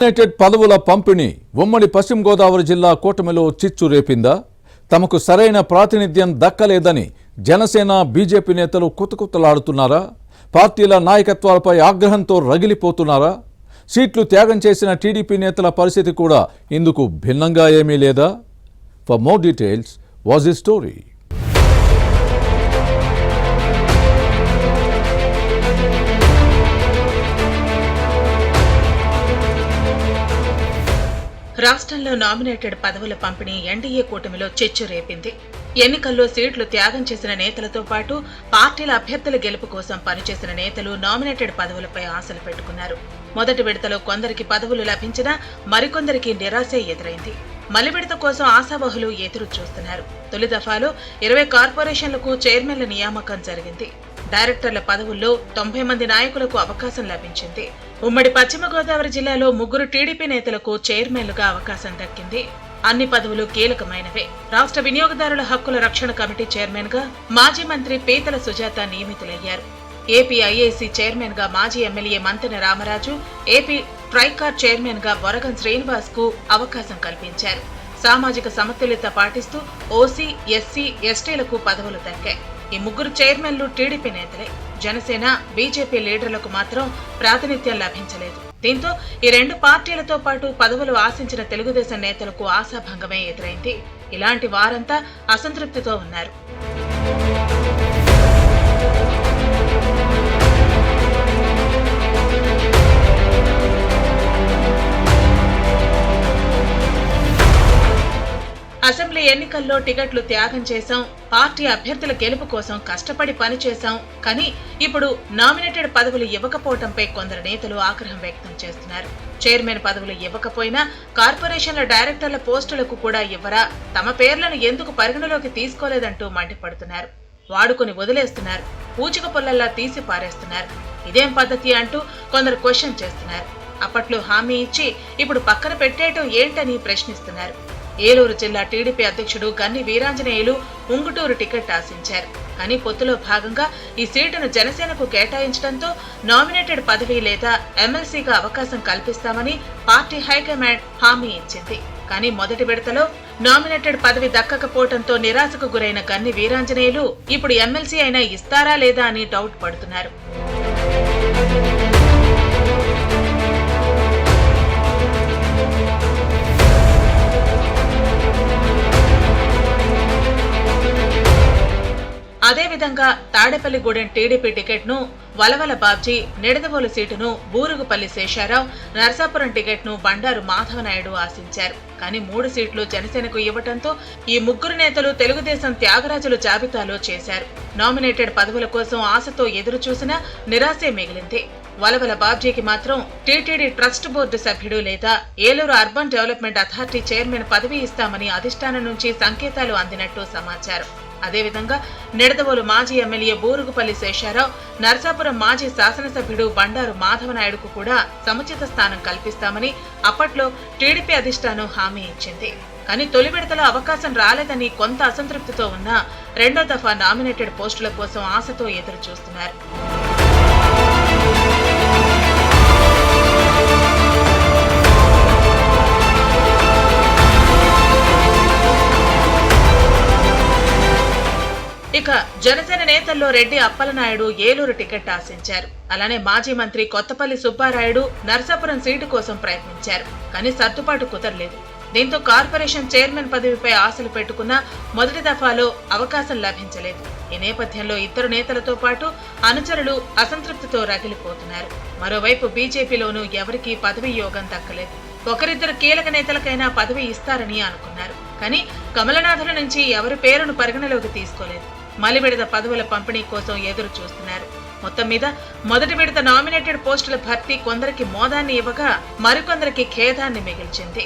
Nominated పదవుల పంపిణీ ఉమ్మడి పశ్చిమ గోదావరి జిల్లా కూటమిలో చిచ్చు రేపిందా? తమకు సరైన ప్రాతినిధ్యం దక్కలేదని జనసేన బీజేపీ నేతలు కుతకుతలాడుతున్నారా? పార్టీల నాయకత్వాలపై ఆగ్రహంతో రగిలిపోతున్నారా? సీట్లు త్యాగం చేసిన టీడీపీ నేతల పరిస్థితి కూడా ఇందుకు భిన్నంగా ఏమీ లేదా? For more details was the story. రాష్ట్రంలో నామినేటెడ్ పదవుల పంపిణీ ఎన్డీఏ కూటమిలో చిచ్చు రేపింది. ఎన్నికల్లో సీట్లు త్యాగం చేసిన నేతలతో పాటు పార్టీల అభ్యర్థుల గెలుపు కోసం పనిచేసిన నేతలు నామినేటెడ్ పదవులపై ఆశలు పెట్టుకున్నారు. మొదటి విడతలో కొందరికి పదవులు లభించినా మరికొందరికి నిరాశే ఎదురైంది. మలి విడత కోసం ఆశావహులు ఎదురు చూస్తున్నారు. తొలి దఫాలో 20 కార్పొరేషన్లకు చైర్మన్ల నియామకం జరిగింది. డైరెక్టర్ల పదవుల్లో 90 మంది నాయకులకు అవకాశం లభించింది. ఉమ్మడి పశ్చిమ గోదావరి జిల్లాలో 3 టీడీపీ నేతలకు చైర్మన్లుగా అవకాశం దక్కింది. అన్ని పదవులు కీలకమైనవే. రాష్ట్ర వినియోగదారుల హక్కుల రక్షణ కమిటీ చైర్మన్ గా మాజీ మంత్రి పీతల సుజాత నియమితులయ్యారు. ఏపీ ఐఏసీ చైర్మన్ గా మాజీ MLA Manthena Ramaraju, AP TRICOR chairman గా బొరగం శ్రీనివాస్ కు అవకాశం కల్పించారు. సామాజిక సమతుల్యత పాటిస్తూ ఓసీ, ఎస్సీ, ఎస్టీలకు పదవులు దక్కాయి. ఈ 3 చైర్మన్లు టీడీపీ నేతలే. జనసేన, బీజేపీ లీడర్లకు మాత్రం ప్రాతినిధ్యం లభించలేదు. దీంతో ఈ 2 పార్టీలతో పాటు పదవులు ఆశించిన తెలుగుదేశం నేతలకు ఆశాభంగమే ఎదురైంది. ఇలాంటి వారంతా అసంతృప్తితో ఉన్నారు. అసెంబ్లీ ఎన్నికల్లో టికెట్లు త్యాగం చేశాం, పార్టీ అభ్యర్థుల గెలుపు కోసం కష్టపడి పనిచేశాం, కానీ ఇప్పుడు నామినేటెడ్ పదవులు ఇవ్వకపోవడంపై కొందరు నేతలు ఆగ్రహం వ్యక్తం చేస్తున్నారు. చైర్మన్ పదవులు ఇవ్వకపోయినా కార్పొరేషన్ల డైరెక్టర్ల పోస్టులకు కూడా ఇవ్వరా, తమ పేర్లను ఎందుకు పరిగణలోకి తీసుకోలేదంటూ మండిపడుతున్నారు. వాడుకుని వదిలేస్తున్నారు, పూచిక పుల్లల్లా తీసి పారేస్తున్నారు. ఇదేం పద్ధతి అంటూ కొందరు క్వశ్చన్ చేస్తున్నారు. అప్పట్లో హామీ ఇచ్చి ఇప్పుడు పక్కన పెట్టేయటం ఏంటని ప్రశ్నిస్తున్నారు. ఏలూరు జిల్లా టీడీపీ అధ్యక్షుడు గన్ని వీరాంజనేయులు ఉంగుటూరు టికెట్ ఆశించారు. కానీ పొత్తులో భాగంగా ఈ సీటును జనసేనకు కేటాయించడంతో నామినేటెడ్ పదవి లేదా ఎమ్మెల్సీగా అవకాశం కల్పిస్తామని పార్టీ హైకమాండ్ హామీ ఇచ్చింది. కానీ మొదటి విడతలో నామినేటెడ్ పదవి దక్కకపోవడంతో నిరాశకు గురైన గన్ని వీరాంజనేయులు ఇప్పుడు ఎమ్మెల్సీ అయినా ఇస్తారా లేదా అని డౌట్ పడుతున్నారు. అదేవిధంగా తాడేపల్లిగూడెం టీడీపీ టికెట్ ను వలవల బాబ్జీ, నిడదవోలు సీటును బూరుగుపల్లి శేషారావు, నరసాపురం టికెట్ ను బండారు మాధవనాయుడు ఆశించారు. కానీ 3 సీట్లు జనసేనకు ఇవ్వడంతో ఈ 3 నేతలు తెలుగుదేశం త్యాగరాజుల జాబితాలో చేశారు. నామినేటెడ్ పదవుల కోసం ఆశతో ఎదురు చూసినా నిరాశే మిగిలింది. వలవల బాబ్జీకి మాత్రం టీటీడీ ట్రస్ట్ బోర్డు సభ్యుడు లేదా Eluru urban development authority chairman పదవి ఇస్తామని అధిష్టానం నుంచి సంకేతాలు అందినట్టు సమాచారం. అదేవిధంగా నిడదవోలు మాజీ ఎమ్మెల్యే బూరుగుపల్లి శేషారావు, నరసాపురం మాజీ శాసనసభ్యుడు బండారు మాధవనాయుడుకు కూడా సముచిత స్థానం కల్పిస్తామని అప్పట్లో టీడీపీ అధిష్టానం హామీ ఇచ్చింది. కానీ తొలి విడతలో అవకాశం రాలేదని కొంత అసంతృప్తితో ఉన్న 2వ దఫా నామినేటెడ్ పోస్టుల కోసం ఆశతో ఎదురు చూస్తున్నారు. ఇక జనసేన నేతల్లో రెడ్డి అప్పలనాయుడు ఏలూరు టికెట్ ఆశించారు. అలానే మాజీ మంత్రి కొత్తపల్లి సుబ్బారాయుడు నరసాపురం సీటు కోసం ప్రయత్నించారు. కానీ సర్దుబాటు కుదరలేదు. దీంతో కార్పొరేషన్ చైర్మన్ పదవిపై ఆశలు పెట్టుకున్న మొదటి దఫాలో అవకాశం లభించలేదు. ఈ నేపథ్యంలో 2 నేతలతో పాటు అనుచరులు అసంతృప్తితో రగిలిపోతున్నారు. మరోవైపు బీజేపీలోనూ ఎవరికీ పదవి యోగం దక్కలేదు. ఒకరిద్దరు కీలక నేతలకైనా పదవి ఇస్తారని అనుకున్నారు. కానీ కమలనాథుల నుంచి ఎవరి పేరును పరిగణలోకి తీసుకోలేదు. మలి విడత పదవుల పంపిణీ కోసం ఎదురు చూస్తున్నారు. మొత్తం మీద మొదటి విడత నామినేటెడ్ పోస్టుల భర్తీ కొందరికి మోదాన్ని ఇవ్వగా మరికొందరికి ఖేదాన్ని మిగిల్చింది.